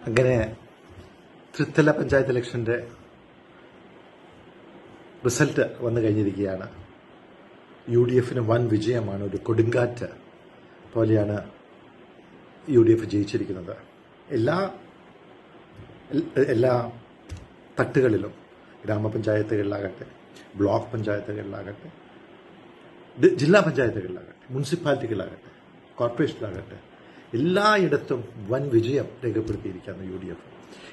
അങ്ങനെ തൃത്തല പഞ്ചായത്ത് ഇലക്ഷന്റെ റിസൾട്ട് വന്നു കഴിഞ്ഞിരിക്കുകയാണ്. UDFന് വൻ വിജയമാണ്. ഒരു കൊടുങ്കാറ്റ് പോലെയാണ് UDF ജയിച്ചിരിക്കുന്നത്. എല്ലാ തട്ടുകളിലും, ഗ്രാമപഞ്ചായത്തുകളിലാകട്ടെ, ബ്ലോക്ക് പഞ്ചായത്തുകളിലാകട്ടെ, ജില്ലാ പഞ്ചായത്തുകളിലാകട്ടെ, മുനിസിപ്പാലിറ്റികളാകട്ടെ, കോർപ്പറേഷനിലാകട്ടെ, എല്ലായിടത്തും വൻ വിജയം രേഖപ്പെടുത്തിയിരിക്കുകയാണ് UDF.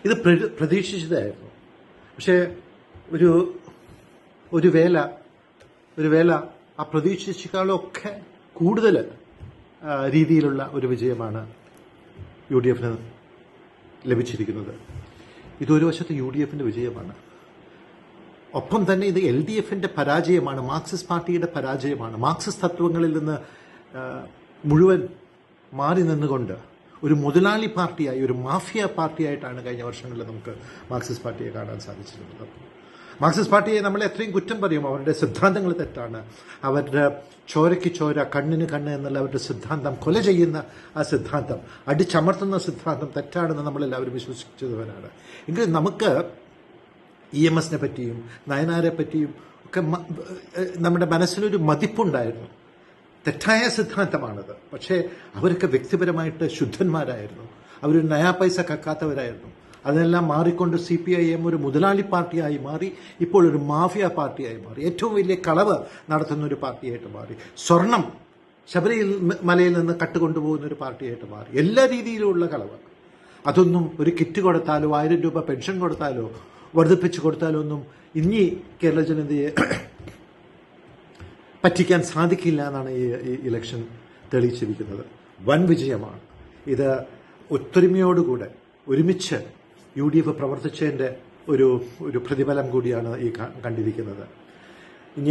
ഇത് പ്രതീക്ഷിച്ചതായിരുന്നു. പക്ഷേ ഒരു വേല ആ പ്രതീക്ഷിച്ചേക്കാളൊക്കെ കൂടുതൽ രീതിയിലുള്ള ഒരു വിജയമാണ് UDFന് ലഭിച്ചിരിക്കുന്നത്. ഇതൊരു വശത്ത് UDFന്റെ വിജയമാണ്. ഒപ്പം തന്നെ ഇത് LDFന്റെ പരാജയമാണ്, മാർക്സിസ്റ്റ് പാർട്ടിയുടെ പരാജയമാണ്. മാർക്സിസ്റ്റ് തത്വങ്ങളിൽ നിന്ന് മുഴുവൻ മാറി നിന്നുകൊണ്ട് ഒരു മുതലാളി പാർട്ടിയായി, ഒരു മാഫിയ പാർട്ടിയായിട്ടാണ് കഴിഞ്ഞ വർഷങ്ങളിൽ നമുക്ക് മാർക്സിസ്റ്റ് പാർട്ടിയെ കാണാൻ സാധിച്ചിരുന്നത്. മാർക്സിസ്റ്റ് പാർട്ടിയെ നമ്മൾ എത്രയും കുറ്റം പറയും, അവരുടെ സിദ്ധാന്തങ്ങൾ തെറ്റാണ്, അവരുടെ ചോരയ്ക്ക് ചോര, കണ്ണിന് കണ്ണ് എന്നുള്ള അവരുടെ സിദ്ധാന്തം, കൊല ചെയ്യുന്ന ആ സിദ്ധാന്തം, അടിച്ചമർത്തുന്ന സിദ്ധാന്തം തെറ്റാണെന്ന് നമ്മളെല്ലാവരും വിശ്വസിച്ചവരാണ്. എങ്കിലും നമുക്ക് EMSനെ പറ്റിയും നയനാരെ പറ്റിയും ഒക്കെ നമ്മുടെ മനസ്സിലൊരു മതിപ്പുണ്ടായിരുന്നു. തെറ്റായ സിദ്ധാന്തമാണത്. പക്ഷേ അവരൊക്കെ വ്യക്തിപരമായിട്ട് ശുദ്ധന്മാരായിരുന്നു. അവരൊരു നയാ പൈസ കക്കാത്തവരായിരുന്നു. അതെല്ലാം മാറിക്കൊണ്ട് CPIM ഒരു മുതലാളി പാർട്ടിയായി മാറി, ഇപ്പോൾ ഒരു മാഫിയ പാർട്ടിയായി മാറി, ഏറ്റവും വലിയ കളവ് നടത്തുന്ന ഒരു പാർട്ടിയായിട്ട് മാറി, സ്വർണം ശബരിമലയിൽ നിന്ന് കട്ടുകൊണ്ടുപോകുന്ന ഒരു പാർട്ടിയായിട്ട് മാറി. എല്ലാ രീതിയിലുമുള്ള കളവ്. അതൊന്നും ഒരു കിറ്റ് കൊടുത്താലോ 1000 രൂപ പെൻഷൻ കൊടുത്താലോ വർദ്ധിപ്പിച്ചു കൊടുത്താലോ ഒന്നും ഇനി കേരള ജനതയെ പറ്റിക്കാൻ സാധിക്കില്ല എന്നാണ് ഈ ഇലക്ഷൻ തെളിയിച്ചിരിക്കുന്നത്. വൻ വിജയമാണ് ഇത്. ഒത്തൊരുമയോടുകൂടെ ഒരുമിച്ച് UDF പ്രവർത്തിച്ചതിൻ്റെ ഒരു പ്രതിഫലം കൂടിയാണ് ഈ കണ്ടിരിക്കുന്നത്. ഇനി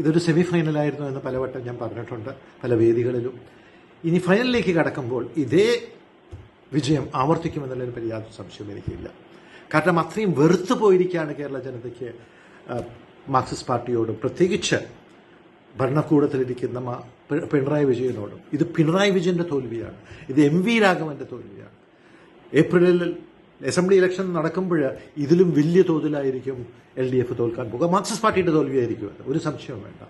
ഇതൊരു സെമി ഫൈനലായിരുന്നു എന്ന് പലവട്ടം ഞാൻ പറഞ്ഞിട്ടുണ്ട് പല വേദികളിലും. ഇനി ഫൈനലിലേക്ക് കടക്കുമ്പോൾ ഇതേ വിജയം ആവർത്തിക്കുമെന്നുള്ളതിന് പറ്റി യാതൊരു സംശയവും എനിക്കില്ല. കാരണം അത്രയും വെറുത്തു പോയിരിക്കുകയാണ് കേരള ജനതയ്ക്ക് മാർക്സിസ്റ്റ് പാർട്ടിയോടും, പ്രത്യേകിച്ച് ഭരണകൂടത്തിലിരിക്കുന്ന പിണറായി വിജയനോടും. ഇത് പിണറായി വിജയന്റെ തോൽവിയാണ്. ഇത് MV രാഘവന്റെ തോൽവിയാണ്. ഏപ്രിലിൽ അസംബ്ലി ഇലക്ഷൻ നടക്കുമ്പോൾ ഇതിലും വലിയ തോതിലായിരിക്കും LDF തോൽക്കാൻ പോകുക. മാർക്സിസ്റ്റ് പാർട്ടിയുടെ തോൽവിയായിരിക്കും അത്, ഒരു സംശയവും വേണ്ട.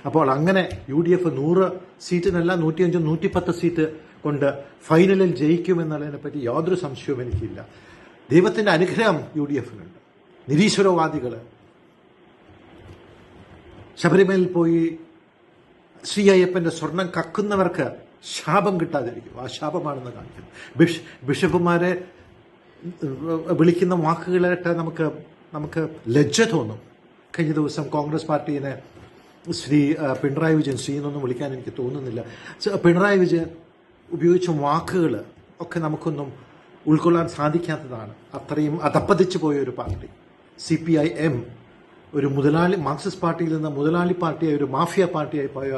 അപ്പോൾ അങ്ങനെ UDF 100 സീറ്റിനല്ല 105 110 സീറ്റ് കൊണ്ട് ഫൈനലിൽ ജയിക്കുമെന്നുള്ളതിനെ പറ്റി യാതൊരു സംശയവും എനിക്കില്ല. ദൈവത്തിന്റെ അനുഗ്രഹം UDFനുണ്ട്. നിരീശ്വരവാദികൾ ശബരിമലയിൽ പോയി ശ്രീ അയ്യപ്പന്റെ സ്വർണം കക്കുന്നവർക്ക് ശാപം കിട്ടാതിരിക്കും. ആ ശാപമാണെന്ന് കാണിക്കുന്നു. ബിഷപ്പുമാരെ വിളിക്കുന്ന വാക്കുകളായിട്ട് നമുക്ക് ലജ്ജ തോന്നും. കഴിഞ്ഞ ദിവസം കോൺഗ്രസ് പാർട്ടീനെ ശ്രീ പിണറായി വിജയൻ, ശ്രീ എന്നൊന്നും വിളിക്കാൻ എനിക്ക് തോന്നുന്നില്ല, പിണറായി വിജയൻ ഉപയോഗിച്ച വാക്കുകൾ ഒക്കെ നമുക്കൊന്നും ഉൾക്കൊള്ളാൻ സാധിക്കാത്തതാണ്. അത്രയും അതപ്പതിച്ചു പോയ ഒരു പാർട്ടി CPIM ഒരു മാർക്സിസ്റ്റ് പാർട്ടിയിൽ നിന്ന് മുതലാളി പാർട്ടിയായി, ഒരു മാഫിയ പാർട്ടിയായി പോയ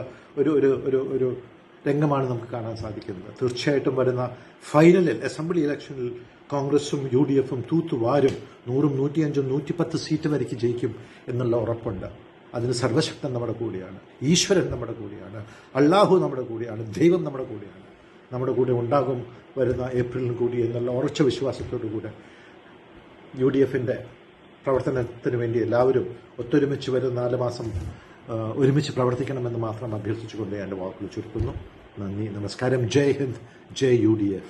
ഒരു രംഗമാണ് നമുക്ക് കാണാൻ സാധിക്കുന്നത്. തീർച്ചയായിട്ടും വരുന്ന ഫൈനലിൽ അസംബ്ലി ഇലക്ഷനിൽ കോൺഗ്രസും UDFും തൂത്തുവാരും 100 105 110 സീറ്റ് വരയ്ക്ക് ജയിക്കും എന്നുള്ള ഉറപ്പുണ്ട്. അതിന് സർവശക്തൻ നമ്മുടെ കൂടെയാണ്, ഈശ്വരൻ നമ്മുടെ കൂടെയാണ്, അള്ളാഹു നമ്മുടെ കൂടെയാണ്, ദൈവം നമ്മുടെ കൂടെയാണ്. നമ്മുടെ കൂടെ ഉണ്ടാകും വരുന്ന ഏപ്രിലിനും കൂടി എന്നുള്ള ഉറച്ച വിശ്വാസത്തോടു കൂടെ UDFന്റെ പ്രവർത്തനത്തിന് വേണ്ടി എല്ലാവരും ഒത്തൊരുമിച്ച് വരും 4 മാസം ഒരുമിച്ച് പ്രവർത്തിക്കണമെന്ന് മാത്രം അഭ്യർത്ഥിച്ചുകൊണ്ട് എൻ്റെ വാക്കുകൾ ചുരുക്കുന്നു. നന്ദി, നമസ്കാരം. ജയ് ഹിന്ദ്, ജയ് UDF.